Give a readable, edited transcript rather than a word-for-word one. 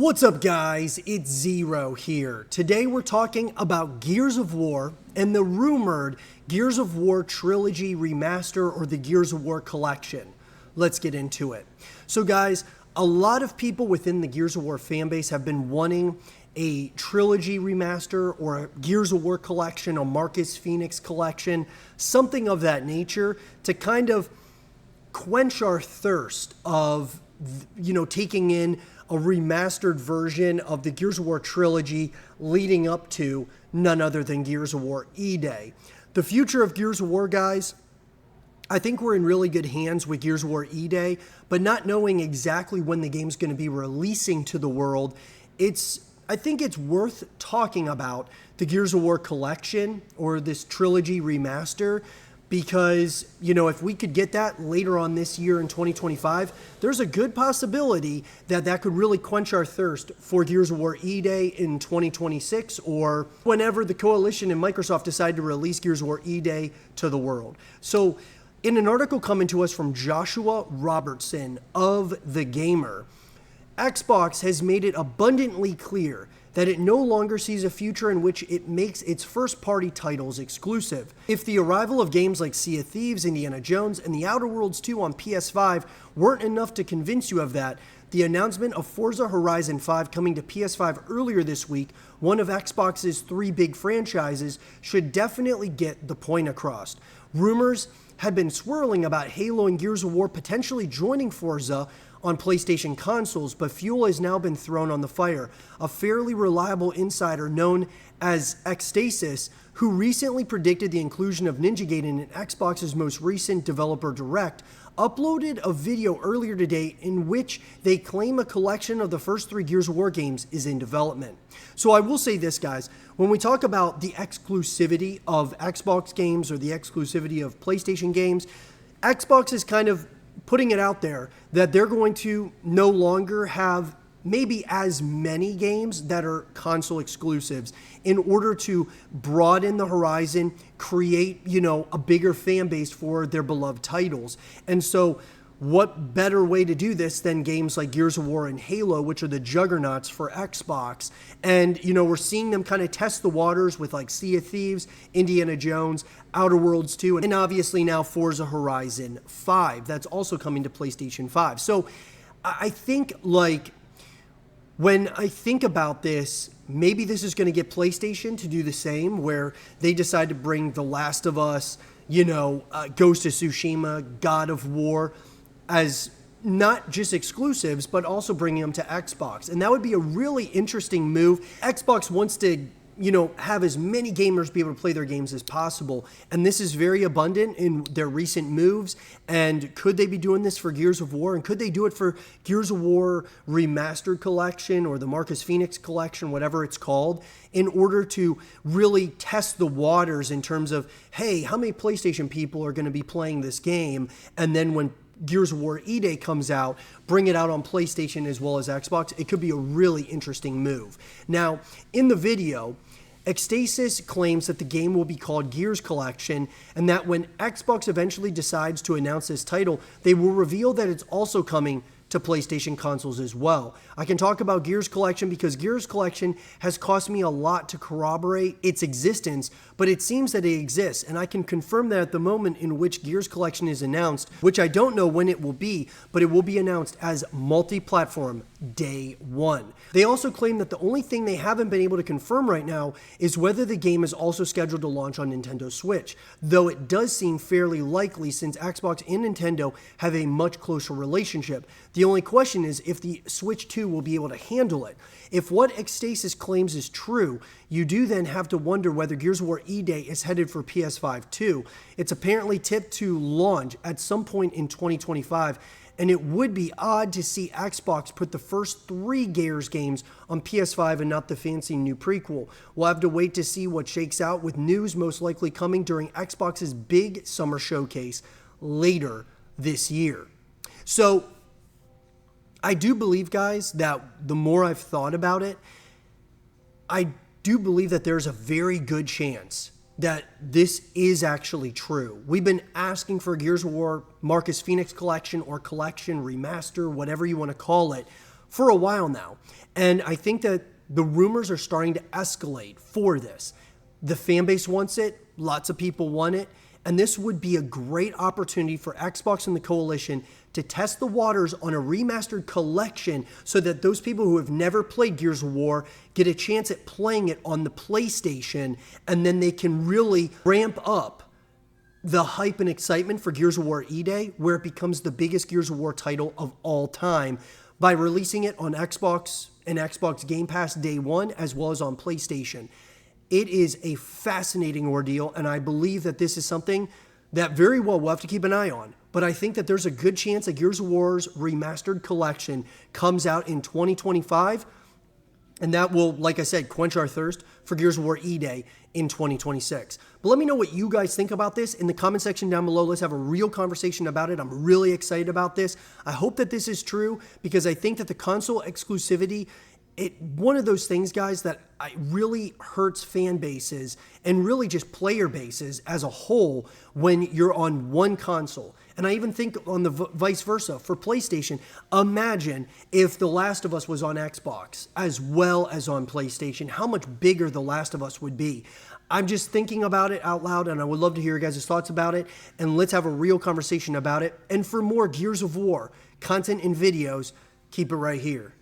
What's up guys, it's Zero here. Today we're talking about Gears of War and the rumored Gears of War Trilogy Remaster or the Gears of War Collection. Let's get into it. So guys, a lot of people within the Gears of War fanbase have been wanting a Trilogy Remaster or a Gears of War Collection, a Marcus Phoenix Collection, something of that nature to kind of quench our thirst of, taking in a remastered version of the Gears of War trilogy leading up to none other than Gears of War E-Day. The future of Gears of War, guys, I think we're in really good hands with Gears of War E-Day, but not knowing exactly when the game's going to be releasing to the world, I think it's worth talking about the Gears of War collection or this trilogy remaster because, if we could get that later on this year in 2025, there's a good possibility that that could really quench our thirst for Gears of War E-Day in 2026 or whenever the Coalition and Microsoft decide to release Gears of War E-Day to the world. So in an article coming to us from Joshua Robertson of The Gamer, Xbox has made it abundantly clear that it no longer sees a future in which it makes its first-party titles exclusive. If the arrival of games like Sea of Thieves, Indiana Jones, and The Outer Worlds 2 on PS5 weren't enough to convince you of that, the announcement of Forza Horizon 5 coming to PS5 earlier this week, one of Xbox's three big franchises, should definitely get the point across. Rumors had been swirling about Halo and Gears of War potentially joining Forza on PlayStation consoles, but fuel has now been thrown on the fire. A fairly reliable insider known as Xstasis, who recently predicted the inclusion of Ninja Gaiden in Xbox's most recent Developer Direct, uploaded a video earlier today in which they claim a collection of the first three Gears of War games is in development. So I will say this, guys, when we talk about the exclusivity of Xbox games or the exclusivity of PlayStation games, Xbox is kind of putting it out there that they're going to no longer have maybe as many games that are console exclusives in order to broaden the horizon, create, a bigger fan base for their beloved titles. And so what better way to do this than games like Gears of War and Halo, which are the juggernauts for Xbox. And, we're seeing them kind of test the waters with like Sea of Thieves, Indiana Jones, Outer Worlds 2, and obviously now Forza Horizon 5. That's also coming to PlayStation 5. So I think when I think about this, maybe this is going to get PlayStation to do the same, where they decide to bring The Last of Us, Ghost of Tsushima, God of War, as not just exclusives, but also bringing them to Xbox. And that would be a really interesting move. Xbox wants to, have as many gamers be able to play their games as possible. And this is very abundant in their recent moves. And could they be doing this for Gears of War? And could they do it for Gears of War Remastered Collection or the Marcus Phoenix Collection, whatever it's called, in order to really test the waters in terms of, hey, how many PlayStation people are going to be playing this game? And then when Gears of War E-Day comes out, bring it out on PlayStation as well as Xbox. It could be a really interesting move. Now, in the video, Xstasis claims that the game will be called Gears Collection and that when Xbox eventually decides to announce this title, they will reveal that it's also coming to PlayStation consoles as well. I can talk about Gears Collection because Gears Collection has cost me a lot to corroborate its existence, but it seems that it exists, and I can confirm that at the moment in which Gears Collection is announced, which I don't know when it will be, but it will be announced as multi-platform day one. They also claim that the only thing they haven't been able to confirm right now is whether the game is also scheduled to launch on Nintendo Switch, though it does seem fairly likely since Xbox and Nintendo have a much closer relationship. The only question is if the Switch 2 will be able to handle it. If what Xstasis claims is true, you do then have to wonder whether Gears of War E-Day is headed for PS5 too. It's apparently tipped to launch at some point in 2025, and it would be odd to see Xbox put the first three Gears games on PS5 and not the fancy new prequel. We'll have to wait to see what shakes out, with news most likely coming during Xbox's big summer showcase later this year. So I do believe, guys, that the more I've thought about it, I do believe that there's a very good chance that this is actually true. We've been asking for Gears of War Marcus Phoenix Collection or Collection Remaster, whatever you want to call it, for a while now. And I think that the rumors are starting to escalate for this. The fan base wants it, lots of people want it, and this would be a great opportunity for Xbox and the Coalition to test the waters on a remastered collection so that those people who have never played Gears of War get a chance at playing it on the PlayStation, and then they can really ramp up the hype and excitement for Gears of War E-Day, where it becomes the biggest Gears of War title of all time, by releasing it on Xbox and Xbox Game Pass day one, as well as on PlayStation. It is a fascinating ordeal, and I believe that this is something that very well we'll have to keep an eye on. But I think that there's a good chance that Gears of War's remastered collection comes out in 2025, and that will, like I said, quench our thirst for Gears of War E-Day in 2026. But let me know what you guys think about this in the comment section down below. Let's have a real conversation about it. I'm really excited about this. I hope that this is true, because I think that the console exclusivity, one of those things, guys, that really hurts fan bases and really just player bases as a whole when you're on one console. And I even think on the vice versa for PlayStation. Imagine if The Last of Us was on Xbox as well as on PlayStation, how much bigger The Last of Us would be. I'm just thinking about it out loud, and I would love to hear your guys' thoughts about it, and let's have a real conversation about it. And for more Gears of War content and videos, keep it right here.